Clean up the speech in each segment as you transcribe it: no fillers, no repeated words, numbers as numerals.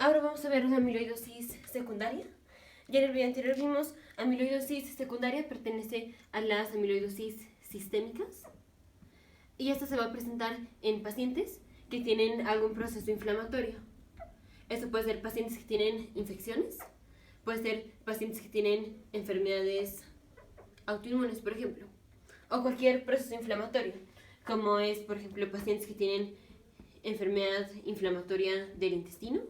Ahora vamos a ver una amiloidosis secundaria. Ya en el video anterior vimos amiloidosis secundaria pertenece a las amiloidosis sistémicas. Y esta se va a presentar en pacientes que tienen algún proceso inflamatorio. Esto puede ser pacientes que tienen infecciones, puede ser pacientes que tienen enfermedades autoinmunes, por ejemplo, o cualquier proceso inflamatorio, como es, por ejemplo, pacientes que tienen enfermedad inflamatoria del intestino,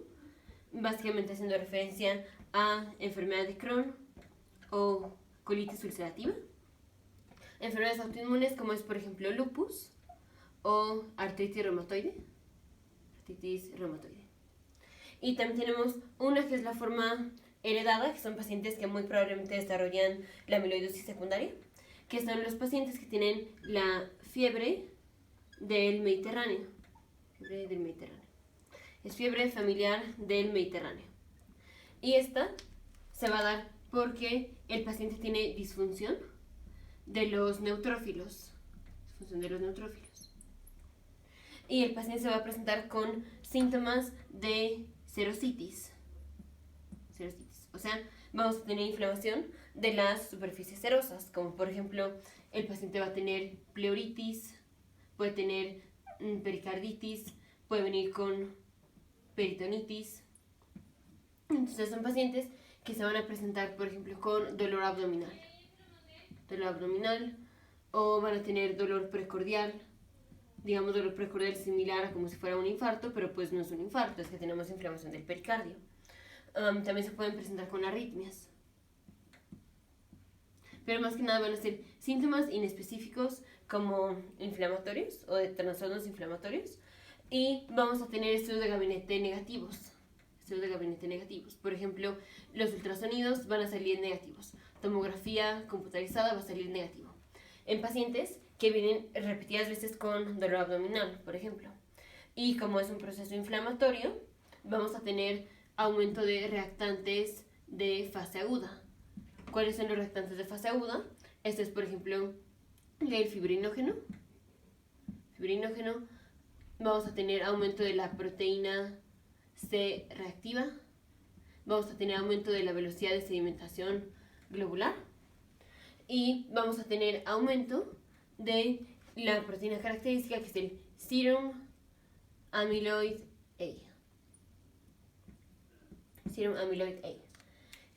básicamente haciendo referencia a enfermedad de Crohn o colitis ulcerativa. Enfermedades autoinmunes como es, por ejemplo, lupus o artritis reumatoide. Y también tenemos una que es la forma heredada, que son pacientes que muy probablemente desarrollan la amiloidosis secundaria, que son los pacientes que tienen la fiebre del Mediterráneo. Fiebre del Mediterráneo. Es fiebre familiar del Mediterráneo. Y esta se va a dar porque el paciente tiene disfunción de los neutrófilos. Y el paciente se va a presentar con síntomas de serositis. O sea, vamos a tener inflamación de las superficies serosas, como por ejemplo, el paciente va a tener pleuritis, puede tener pericarditis, puede venir con peritonitis. Entonces son pacientes que se van a presentar, por ejemplo, con dolor abdominal. O van a tener dolor precordial. Digamos, dolor precordial similar a como si fuera un infarto, pero pues no es un infarto, es que tenemos inflamación del pericardio. También se pueden presentar con arritmias. Pero más que nada van a ser síntomas inespecíficos como inflamatorios o de trastornos inflamatorios. Y vamos a tener estudios de gabinete negativos. Por ejemplo, los ultrasonidos van a salir negativos. Tomografía computarizada va a salir negativo. En pacientes que vienen repetidas veces con dolor abdominal, por ejemplo. Y como es un proceso inflamatorio, vamos a tener aumento de reactantes de fase aguda. ¿Cuáles son los reactantes de fase aguda? Este es, por ejemplo, el fibrinógeno. Vamos a tener aumento de la proteína C reactiva. Vamos a tener aumento de la velocidad de sedimentación globular. Y vamos a tener aumento de la proteína característica, que es el serum amyloid A.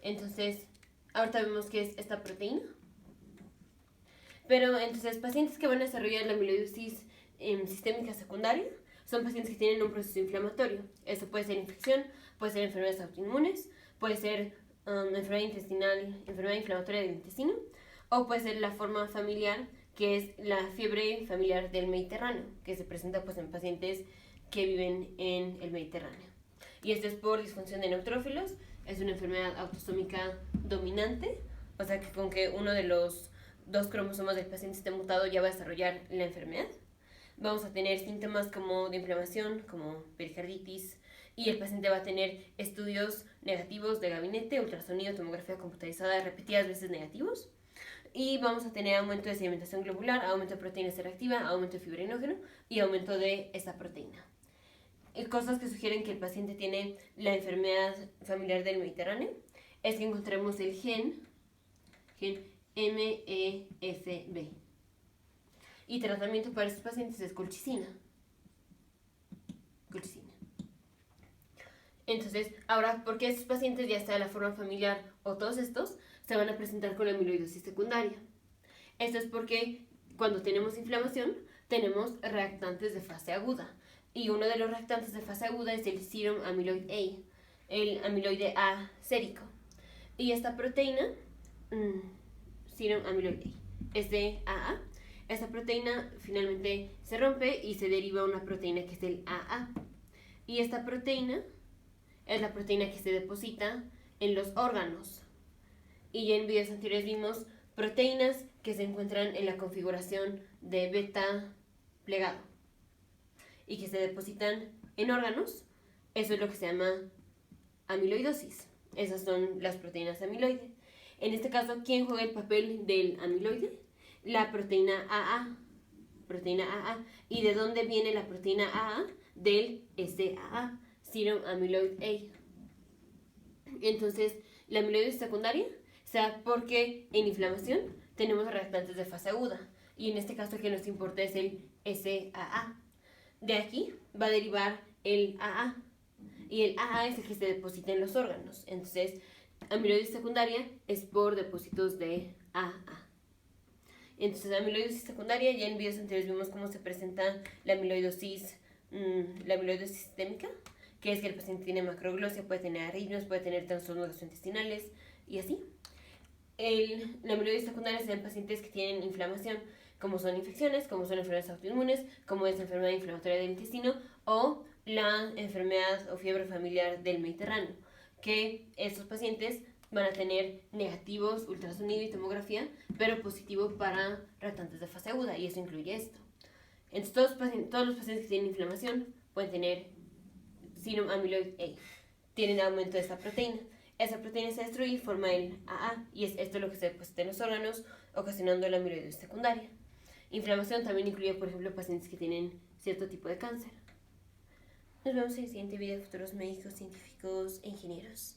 Entonces, ahorita vemos qué es esta proteína. Pero entonces, pacientes que van a desarrollar la amiloidosis sistémica secundaria son pacientes que tienen un proceso inflamatorio. Esto puede ser infección, puede ser enfermedades autoinmunes, puede ser enfermedad intestinal, enfermedad inflamatoria del intestino, o puede ser la forma familiar, que es la fiebre familiar del Mediterráneo, que se presenta pues en pacientes que viven en el Mediterráneo. Y esto es por disfunción de neutrófilos. Es una enfermedad autosómica dominante, o sea que con que uno de los dos cromosomas del paciente esté mutado ya va a desarrollar la enfermedad. Vamos a tener síntomas como de inflamación, como pericarditis, y el paciente va a tener estudios negativos de gabinete, ultrasonido, tomografía computarizada repetidas veces negativos. Y vamos a tener aumento de sedimentación globular, aumento de proteína C reactiva, aumento de fibrinógeno y aumento de esta proteína. Y cosas que sugieren que el paciente tiene la enfermedad familiar del Mediterráneo es que encontremos el gen MESB. Y tratamiento para estos pacientes es colchicina. Entonces, ahora, ¿por qué estos pacientes, ya sea la forma familiar o todos estos, se van a presentar con la amiloidosis secundaria? Esto es porque cuando tenemos inflamación, tenemos reactantes de fase aguda. Y uno de los reactantes de fase aguda es el serum amyloid A, el amiloide A sérico. Y esta proteína, serum amyloid A, es de AA. Esta proteína finalmente se rompe y se deriva una proteína que es el AA. Y esta proteína es la proteína que se deposita en los órganos. Y ya en videos anteriores vimos proteínas que se encuentran en la configuración de beta plegado y que se depositan en órganos. Eso es lo que se llama amiloidosis. Esas son las proteínas amiloide. En este caso, ¿quién juega el papel del amiloide? La proteína AA. ¿Y de dónde viene la proteína AA? Del SAA, serum amyloid A. Entonces, la amiloidosis secundaria se da porque en inflamación tenemos reactantes de fase aguda. Y en este caso, el que nos importa es el SAA. De aquí va a derivar el AA. Y el AA es el que se deposita en los órganos. Entonces, amiloidosis secundaria es por depósitos de AA. Entonces, la amiloidosis secundaria, ya en videos anteriores vimos cómo se presenta la amiloidosis sistémica, que es que el paciente tiene macroglosia, puede tener arritmias, puede tener trastornos gastrointestinales y así. La amiloidosis secundaria se da en pacientes que tienen inflamación, como son infecciones, como son enfermedades autoinmunes, como es la enfermedad inflamatoria del intestino o la enfermedad o fiebre familiar del Mediterráneo, que estos pacientes van a tener negativos ultrasonido y tomografía, pero positivo para reactantes de fase aguda, y eso incluye esto. Entonces, todos los pacientes que tienen inflamación pueden tener síndrome amiloide A, tienen aumento de esta proteína. Esa proteína se destruye y forma el AA, y es esto lo que se deposita en los órganos, ocasionando la amiloidosis secundaria. Inflamación también incluye, por ejemplo, pacientes que tienen cierto tipo de cáncer. Nos vemos en el siguiente video, futuros médicos, científicos e ingenieros.